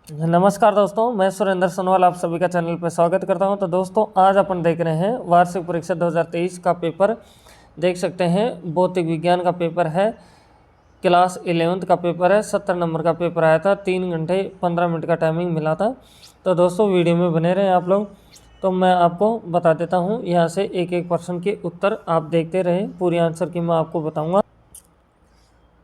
नमस्कार दोस्तों, मैं सुरेंद्र सोनवाल आप सभी का चैनल पर स्वागत करता हूं। तो दोस्तों आज अपन देख रहे हैं वार्षिक परीक्षा 2023 का पेपर। देख सकते हैं भौतिक विज्ञान का पेपर है, क्लास 11th का पेपर है। 70 नंबर का पेपर आया था, 3 घंटे 15 मिनट का टाइमिंग मिला था। तो दोस्तों वीडियो में बने रहें आप लोग। तो मैं आपको बता देता हूँ, यहाँ से एक प्रश्न के उत्तर आप देखते रहें, पूरी आंसर की मैं आपको बताऊँगा।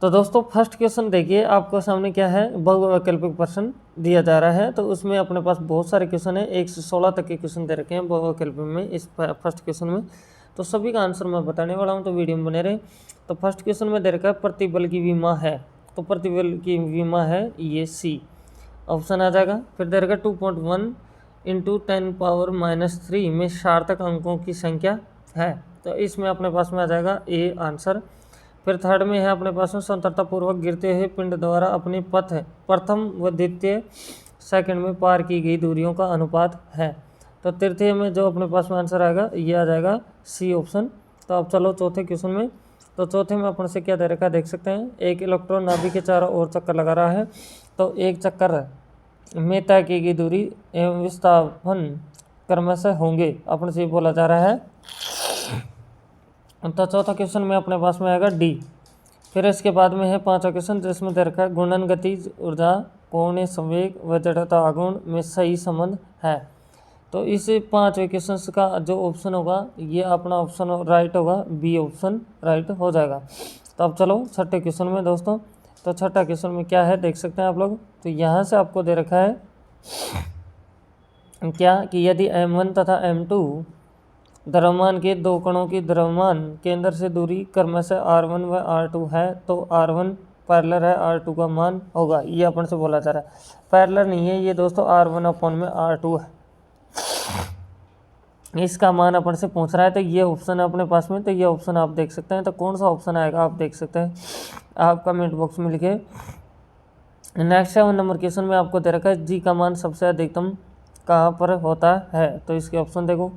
तो दोस्तों फर्स्ट क्वेश्चन देखिए, आपको सामने क्या है, बहुवैकल्पिक प्रश्न दिया जा रहा है। तो उसमें अपने पास बहुत सारे क्वेश्चन है, 1 से 16 तक के क्वेश्चन दे रखे हैं बहुवैकल्पिक में। इस फर्स्ट क्वेश्चन में तो सभी का आंसर मैं बताने वाला हूं, तो वीडियो में बने रहे। तो फर्स्ट क्वेश्चन में दे रखा है प्रतिबल की विमा है, तो प्रतिबल की विमा है ये सी ऑप्शन आ जाएगा। फिर दे रखा 2.1 × 10⁻³ में सार्थक अंकों की संख्या है, तो इसमें अपने पास में आ जाएगा ए आंसर। फिर थर्ड में है अपने पास में स्वतंत्रतापूर्वक गिरते हुए पिंड द्वारा अपने पथ प्रथम व द्वितीय सेकंड में पार की गई दूरियों का अनुपात है। तो तृतीय में जो अपने पास में आंसर आएगा ये आ जाएगा सी ऑप्शन। तो अब चलो चौथे क्वेश्चन में। तो चौथे में अपन से क्या दे रखा है देख सकते हैं, एक इलेक्ट्रॉन नाभिक के चारों ओर चक्कर लगा रहा है। तो एक चक्कर में तय की गई दूरी एवं विस्थापन क्रमशः होंगे, अपन से बोला जा रहा है। तो चौथा क्वेश्चन में अपने पास में आएगा डी। फिर इसके बाद में है पांचवा क्वेश्चन, जिसमें दे रखा है गुणन गतिज ऊर्जा कोणीय संवेग व जड़ता आघूर्ण में सही संबंध है। तो इस पांचवें क्वेश्चन का जो ऑप्शन होगा ये अपना ऑप्शन राइट होगा, बी ऑप्शन राइट हो जाएगा। तो अब चलो छठे क्वेश्चन में दोस्तों। तो छठा क्वेश्चन में क्या है देख सकते हैं आप लोग। तो यहाँ से आपको दे रखा है क्या कि यदि m1 तथा m2 द्रव्यमान के दो कणों की द्रव्यमान केंद्र से दूरी क्रमशः r1 व r2 है, तो r1 पैरेलल है r2 का मान होगा, ये अपन से बोला जा रहा है। पैरेलल नहीं है ये दोस्तों, r1/r2 है, इसका मान अपन से पूछ रहा है। तो ये ऑप्शन है अपने पास में, तो ये ऑप्शन आप देख सकते हैं। तो कौन सा ऑप्शन आएगा आप देख सकते हैं, आप कमेंट बॉक्स में लिखे। नेक्स्ट 7 नंबर क्वेश्चन में आपको दे रखा है जी का मान सबसे अधिकतम कहाँ पर होता है। तो इसके ऑप्शन देखो,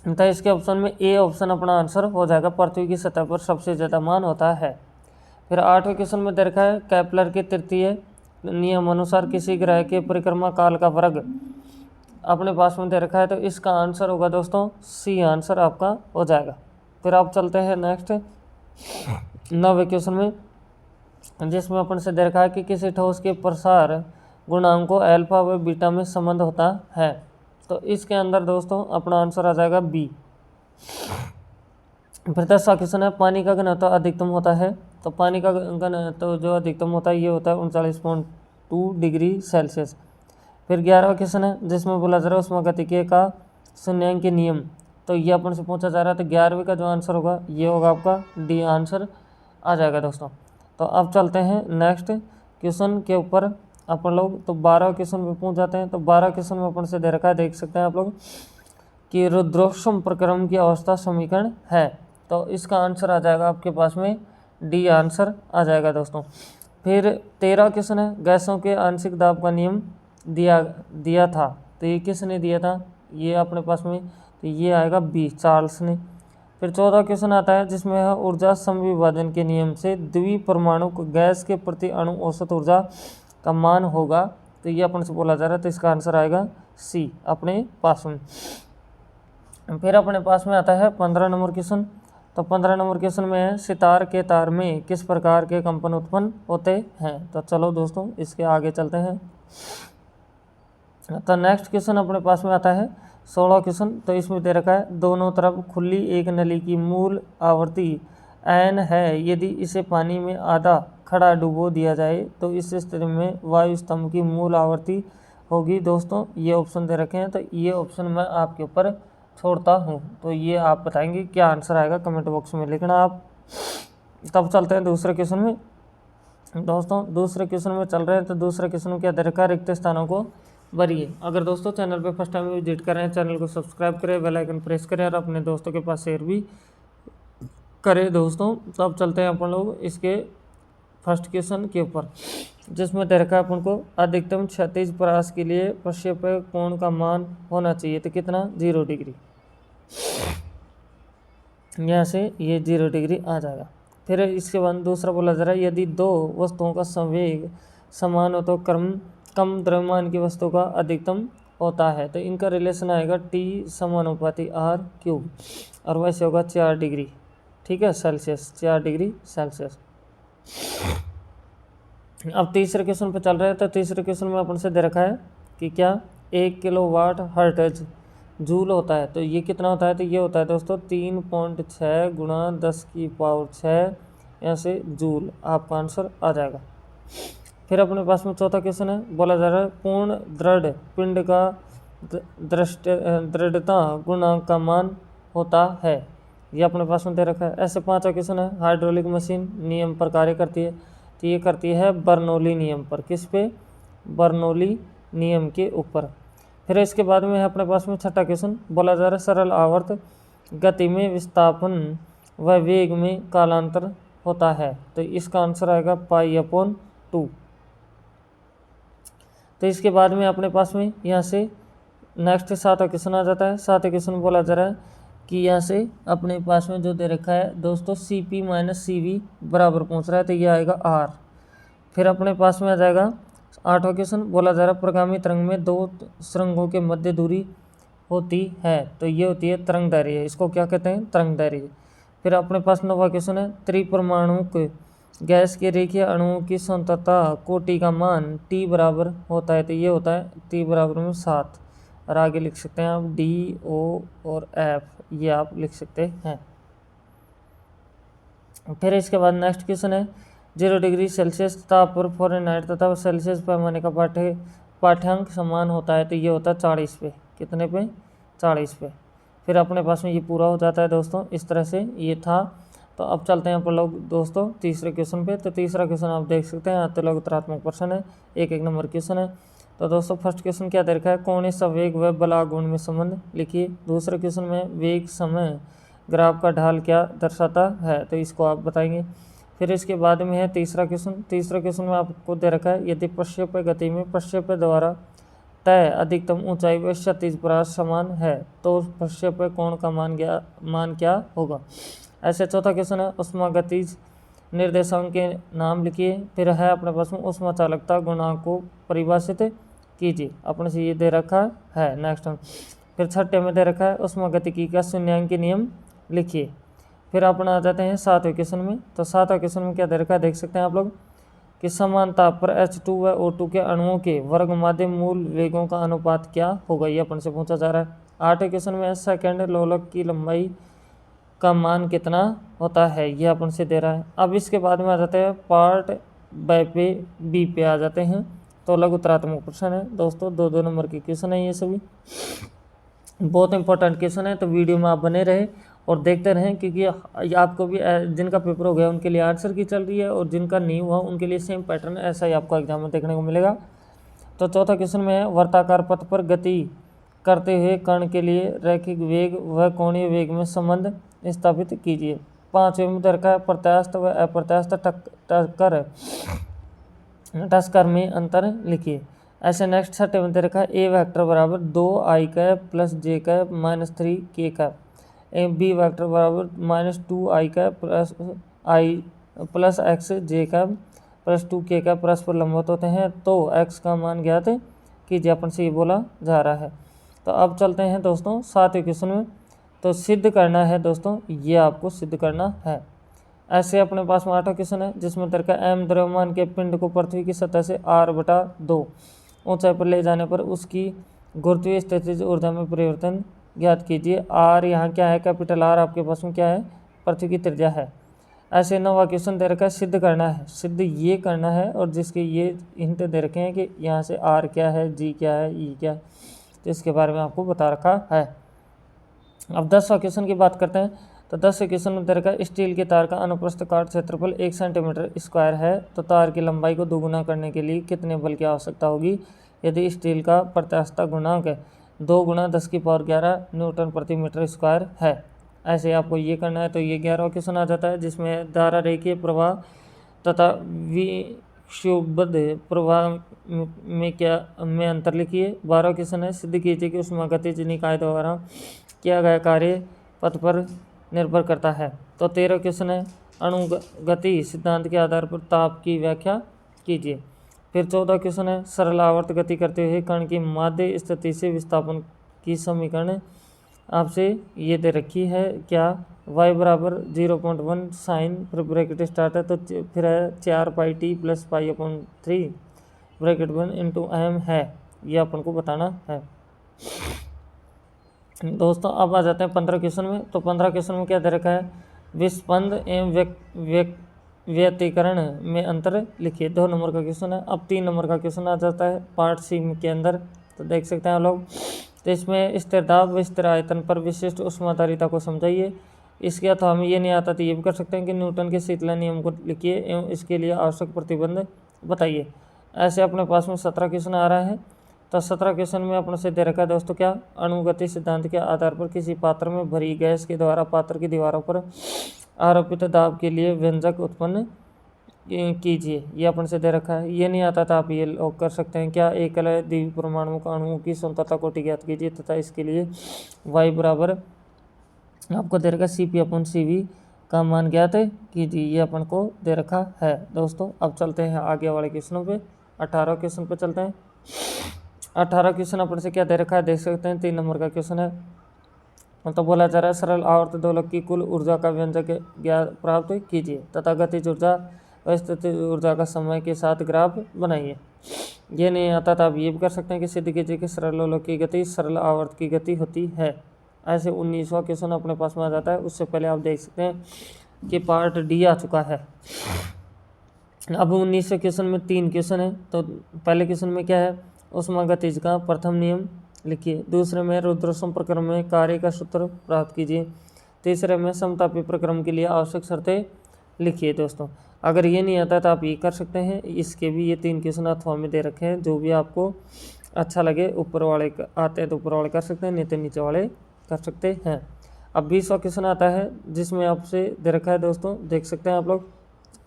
तो इसके ऑप्शन में ए ऑप्शन अपना आंसर हो जाएगा, पृथ्वी की सतह पर सबसे ज़्यादा मान होता है। फिर 8वें क्वेश्चन में दे रखा है केपलर के तृतीय नियम अनुसार किसी ग्रह के परिक्रमा काल का वर्ग अपने पास में दे रखा है। तो इसका आंसर होगा दोस्तों सी आंसर आपका हो जाएगा। फिर आप चलते हैं नेक्स्ट 9वें क्वेश्चन में, जिसमें अपन से दे रखा है कि किसी ठोस के प्रसार गुणांकों अल्फा व बीटा में संबंध होता है। तो इसके अंदर दोस्तों अपना आंसर आ जाएगा बी। फिर 10वां क्वेश्चन है पानी का घनत्व अधिकतम होता है। तो पानी का घनत्व जो अधिकतम होता है ये होता है 39.2 डिग्री सेल्सियस। फिर 11वां क्वेश्चन है, जिसमें बोला जा रहा है ऊष्मागतिकीय का शून्यांक नियम। तो ये अपन से पूछा जा रहा है। तो 11वीं का जो आंसर होगा ये होगा आपका डी आंसर आ जाएगा दोस्तों। तो अब चलते हैं नेक्स्ट क्वेश्चन के ऊपर अपन लोग। तो 12 क्वेश्चन पे पहुंच जाते हैं। तो 12 क्वेश्चन में अपन से दे रखा है देख सकते हैं आप लोग कि रुद्रोष्म प्रक्रम की अवस्था समीकरण है। तो इसका आंसर आ जाएगा आपके पास में डी आंसर आ जाएगा दोस्तों। फिर 13 क्वेश्चन है गैसों के आंशिक दाब का नियम दिया था। तो ये किसने दिया था, ये अपने पास में, तो ये आएगा बी चार्ल्स ने। फिर 14 क्वेश्चन आता है, जिसमें है ऊर्जा समविभाजन के नियम से द्विपरमाणु गैस के प्रति अणु औसत ऊर्जा का मान होगा। तो ये अपन से बोला जा रहा है। तो इसका आंसर आएगा सी अपने पास में। फिर अपने पास में आता है 15 नंबर क्वेश्चन। तो 15 नंबर क्वेश्चन में है सितार के तार में किस प्रकार के कंपन उत्पन्न होते हैं। तो चलो दोस्तों इसके आगे चलते हैं। तो नेक्स्ट क्वेश्चन अपने पास में आता है 16 क्वेश्चन। तो इसमें दे रखा है दोनों तरफ खुली एक नली की मूल आवृत्ति n है, यदि इसे पानी में आधा खड़ा डुबो दिया जाए तो इस स्थिति में वायु स्तंभ की मूल आवृत्ति होगी। दोस्तों ये ऑप्शन दे रखे हैं, तो ये ऑप्शन मैं आपके ऊपर छोड़ता हूँ। तो ये आप बताएंगे क्या आंसर आएगा, कमेंट बॉक्स में लिखना आप। तब चलते हैं दूसरे क्वेश्चन में दोस्तों। दूसरे क्वेश्चन में चल रहे हैं। तो दूसरे क्वेश्चन में क्या दे रखा है, रिक्त स्थानों को भरिए। अगर दोस्तों चैनल पे फर्स्ट टाइम विजिट कर रहे हैं, चैनल को सब्सक्राइब करें, बेल आइकन प्रेस करें और अपने दोस्तों के पास शेयर भी करें दोस्तों। तो अब चलते हैं अपन लोग इसके फर्स्ट क्वेश्चन के ऊपर, जिसमें दे रखा है अपन को अधिकतम क्षैतिज परास के लिए प्रक्षेपण कोण का मान होना चाहिए। तो कितना, 0 डिग्री। यहाँ से ये 0 डिग्री आ जाएगा। फिर इसके बाद दूसरा बोला जा रहा है यदि दो वस्तुओं का संवेग समान हो तो कम द्रव्यमान की वस्तु का अधिकतम होता है। तो इनका रिलेशन आएगा T समानुपाती R³ और वैसे होगा 4 डिग्री, ठीक है, सेल्सियस, 4 डिग्री सेल्सियस। अब तीसरे क्वेश्चन पे चल रहे हैं। तो तीसरे क्वेश्चन में अपन से दे रखा है कि क्या 1 किलोवाट हर्ट्ज जूल होता है। तो ये कितना होता है, तो ये होता है दोस्तों 3.6 गुणा 10⁶ यहाँ से जूल, आपका आंसर आ जाएगा। फिर अपने पास में चौथा क्वेश्चन है, बोला जा रहा है पूर्ण दृढ़ पिंड का दृढ़ता गुणांक का मान होता है। ये अपने पास में दे रखा है। ऐसे पांचवा क्वेश्चन है, हाइड्रोलिक मशीन नियम पर कार्य करती है। तो ये करती है बर्नौली नियम पर। किस पे? बर्नौली नियम के ऊपर। फिर इसके बाद में है अपने पास में छठा क्वेश्चन, बोला जा रहा है सरल आवर्त गति में विस्थापन व वेग में कालांतर होता है। तो इसका आंसर आएगा π/2। तो इसके बाद में अपने पास में यहाँ से नेक्स्ट सातवां क्वेश्चन आ जाता है। सातवें क्वेश्चन बोला जा रहा है कि यहाँ से अपने पास में जो दे रखा है दोस्तों CP - CV बराबर पहुँच रहा है। तो ये आएगा R। फिर अपने पास में आ जाएगा आठवां क्वेश्चन, बोला जा रहा है प्रगामी तरंग में 2 सुरंगों के मध्य दूरी होती है। तो ये होती है तरंग दैर्घ्य। इसको क्या कहते हैं? तरंग दैर्घ्य। फिर अपने पास नौवां क्वेश्चन है, त्रिपरमाणुक गैस के रेखीय अणुओं की सांद्रता कोटि का मान T बराबर होता है। तो ये होता है T बराबर में 7। और आगे लिख सकते हैं आप D, O और F, ये आप लिख सकते हैं। फिर इसके बाद नेक्स्ट क्वेश्चन है, 0 डिग्री सेल्सियस ताप पर फ़ारेनहाइट तथा सेल्सियस पैमाने का पाठ्यांक समान होता है। तो ये होता है 40 पे। कितने पे? 40 पे। फिर अपने पास में ये पूरा हो जाता है दोस्तों। इस तरह से ये था। तो अब चलते हैं अपन लोग दोस्तों तीसरे क्वेश्चन पे। तो तीसरा क्वेश्चन आप देख सकते हैं, अत्यलग उत्तरात्मक प्रश्न है, एक नंबर क्वेश्चन है। तो दोस्तों फर्स्ट क्वेश्चन क्या दे रखा है, कोणीय संवेग व बलागुण में संबंध लिखिए। दूसरे क्वेश्चन में वेग समय ग्राफ का ढाल क्या दर्शाता है। तो इसको आप बताएंगे। फिर इसके बाद में है तीसरा क्वेश्चन। तीसरा क्वेश्चन में आपको दे रखा है, यदि प्रक्षेप्य गति में प्रक्षेप्य द्वारा तय अधिकतम ऊंचाई व क्षैतिज परास समान है तो प्रक्षेप्य कोण का मान क्या होगा। ऐसे चौथा क्वेश्चन है, उष्मागतिज निर्देशांक के नाम लिखिए। फिर है अपने पास में उष्मा चालकता गुणांक को परिभाषित कीजिए। अपने से ये दे रखा है। नेक्स्ट फिर छठे में दे रखा है, उष्मागतिकी का शून्यांकी नियम लिखिए। फिर अपन आ जाते हैं सातवें क्वेश्चन में। तो सातवें क्वेश्चन में क्या दे रखा है देख सकते हैं आप लोग कि समान ताप पर H2 व O2 के अणुओं के वर्ग माध्य मूल वेगों का अनुपात क्या होगा। ये अपन से पूछा जा रहा है। आठवें क्वेश्चन में सेकंड लोलक की लंबाई का मान कितना होता है, ये अपन से दे रहा है। अब इसके बाद में आ जाते हैं पार्ट B पे आ जाते हैं। तो लघु उत्तरात्मक प्रश्न है दोस्तों, 2 नंबर के क्वेश्चन है। ये सभी बहुत इंपॉर्टेंट क्वेश्चन है। तो वीडियो में आप बने रहे और देखते रहें, क्योंकि आपको भी जिनका पेपर हो गया उनके लिए आंसर की चल रही है और जिनका नहीं हुआ उनके लिए सेम पैटर्न ऐसा ही आपको एग्जाम में देखने को मिलेगा। तो चौथा क्वेश्चन में है, वर्ताकार पथ पर गति करते हुए कण के लिए रैखिक वेग व कोणीय वेग में संबंध स्थापित कीजिए। पांचवें में रखा है, प्रत्यास्थ व अप्रत्यास्थ टक्कर में अंतर लिखिए। ऐसे नेक्स्ट छठे में रखा है, A वेक्टर बराबर 2i cap plus j cap minus 3k cap. B vector बराबर -2i cap plus x j cap plus 2k cap परस्पर लंबवत होते हैं। तो x का मान ज्ञात कीजिए। अपन से ये बोला जा रहा है। तो अब चलते हैं दोस्तों सातवें क्वेश्चन में। तो सिद्ध करना है दोस्तों, ये आपको सिद्ध करना है। ऐसे अपने पास में आठवां क्वेश्चन है, जिसमें तरका m द्रव्यमान के पिंड को पृथ्वी की सतह से r/2 ऊंचाई पर ले जाने पर उसकी गुरुत्वीय स्थितिज ऊर्जा में परिवर्तन ज्ञात कीजिए। r यहाँ क्या है, कैपिटल R आपके पास में क्या है, पृथ्वी की त्रिज्या है। ऐसे नौवां क्वेश्चन दे रखा है, सिद्ध करना है। सिद्ध ये करना है और जिसके ये हिंट दे रखे हैं कि यहाँ से R क्या है, G क्या है, E क्या है, तो इसके बारे में आपको बता रखा है। अब 10वां क्वेश्चन की बात करते हैं। तो 10वें क्वेश्चन में दे रखा है, स्टील के तार का अनुप्रस्थ काट क्षेत्रफल 1 सेंटीमीटर स्क्वायर है तो तार की लंबाई को दोगुना करने के लिए कितने बल की आवश्यकता होगी यदि स्टील का प्रत्यास्थता गुणांक 2 × 10⁻11 न्यूटन प्रति मीटर स्क्वायर है। ऐसे आपको ये करना है। तो ये 11वां क्वेश्चन आ जाता है, जिसमें धारा रेखीय प्रवाह तथा विक्षुब्ध प्रवाह में अंतर लिखिए। 12वां क्वेश्चन है, सिद्ध कीजिए कि उष्मागतिज निकाय द्वारा किया गया कार्य पथ पर निर्भर करता है। तो 13वां क्वेश्चन है, अणुगति सिद्धांत के आधार पर ताप की व्याख्या कीजिए। फिर 14 क्वेश्चन है, सरल आवर्त गति करते हुए कण की माध्य स्थिति से विस्थापन की समीकरण आपसे ये दे रखी है क्या, y बराबर 0.1 साइन, फिर ब्रैकेट स्टार्ट है तो फिर है 4πt plus π/3 bracket 1 into m है, ये अपन को बताना है। दोस्तों अब आ जाते हैं 15 क्वेश्चन में। तो 15 क्वेश्चन में क्या दे रखा है, विस्पंद एवं व्यतिकरण में अंतर लिखिए। 2 नंबर का क्वेश्चन है। अब 3 नंबर का क्वेश्चन आ जाता है पार्ट सी के अंदर, तो देख सकते हैं आप लोग। तो इसमें स्थिर दाब व स्थिर आयतन पर विशिष्ट ऊष्माधारिता को समझाइए। इसके अथवा हमें ये नहीं आता तो ये भी कर सकते हैं कि न्यूटन के शीतलन नियम को लिखिए एवं इसके लिए आवश्यक प्रतिबंध बताइए। ऐसे अपने पास में 17 क्वेश्चन आ रहा है। तो 17 क्वेश्चन में अपने से दे रखा है दोस्तों क्या, अणुगति सिद्धांत के आधार पर किसी पात्र में भरी गैस के द्वारा पात्र की दीवारों पर आरोपित दाब के लिए व्यंजक उत्पन्न कीजिए, ये अपन से दे रखा है। ये नहीं आता था आप ये लोग कर सकते हैं क्या, एकल द्विपरमाणुक अणुओं की संतुलता को ज्ञात कीजिए तथा इसके लिए y बराबर आपको दे रखा Cp/Cv का मान ज्ञात कीजिए, ये अपन को दे रखा है। दोस्तों अब चलते हैं आगे वाले क्वेश्चनों पे, 18 क्वेश्चन पे चलते हैं। 18 क्वेश्चन अपन से क्या दे रखा है, देख सकते हैं 3 नंबर का क्वेश्चन है। तो बोला जा रहा है सरल आवर्त दोलक की कुल ऊर्जा का व्यंजक ज्ञात प्राप्त कीजिए तथा गतिज ऊर्जा व स्थितिज ऊर्जा का समय के साथ ग्राफ बनाइए। ये नहीं आता तो आप ये भी कर सकते हैं कि सिद्ध कीजिए कि सरल दोलक की गति सरल आवर्त की गति होती है। ऐसे 19वां क्वेश्चन अपने पास में आ जाता है। उससे पहले आप देख सकते हैं कि पार्ट डी आ चुका है। अब 19वें क्वेश्चन में 3 क्वेश्चन है। तो पहले क्वेश्चन में क्या है, ऊष्मागतिज का प्रथम नियम लिखिए। दूसरे में रुद्रसम प्रक्रम में कार्य का सूत्र प्राप्त कीजिए। तीसरे में समतापी प्रक्रम के लिए आवश्यक शर्तें लिखिए। दोस्तों अगर ये नहीं आता तो आप ये कर सकते हैं, इसके भी ये 3 क्वेश्चन अथवा में दे रखे हैं, जो भी आपको अच्छा लगे, ऊपर वाले आते हैं तो ऊपर वाले कर सकते हैं, नहीं तो नीचे वाले कर सकते हैं। अब 20वां क्वेश्चन आता है जिसमें आपसे दे रखा है दोस्तों, देख सकते हैं आप लोग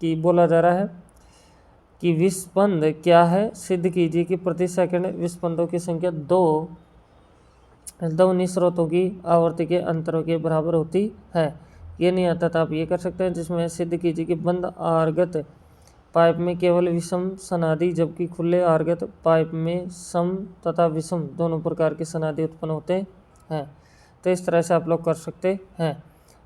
कि बोला जा रहा है कि विस्पंद क्या है, सिद्ध कीजिए कि प्रति सेकंड विस्पंदों की संख्या 2 ध्वनि स्रोतों की आवर्ती के अंतरों के बराबर होती है। ये नहीं आता तो आप ये कर सकते हैं, जिसमें सिद्ध कीजिए कि बंद आर्गत पाइप में केवल विषम सनादि जबकि खुले आर्गत पाइप में सम तथा विषम दोनों प्रकार के सनादि उत्पन्न होते हैं। तो इस तरह से आप लोग कर सकते हैं।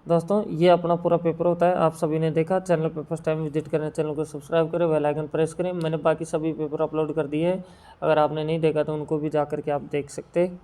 दोस्तों ये अपना पूरा पेपर होता है। आप सभी ने देखा, चैनल पर फर्स्ट टाइम विजिट करें, चैनल को सब्सक्राइब करें, बेल आइकन प्रेस करें। मैंने बाकी सभी पेपर अपलोड कर दिए हैं, अगर आपने नहीं देखा तो उनको भी जा कर के आप देख सकते हैं।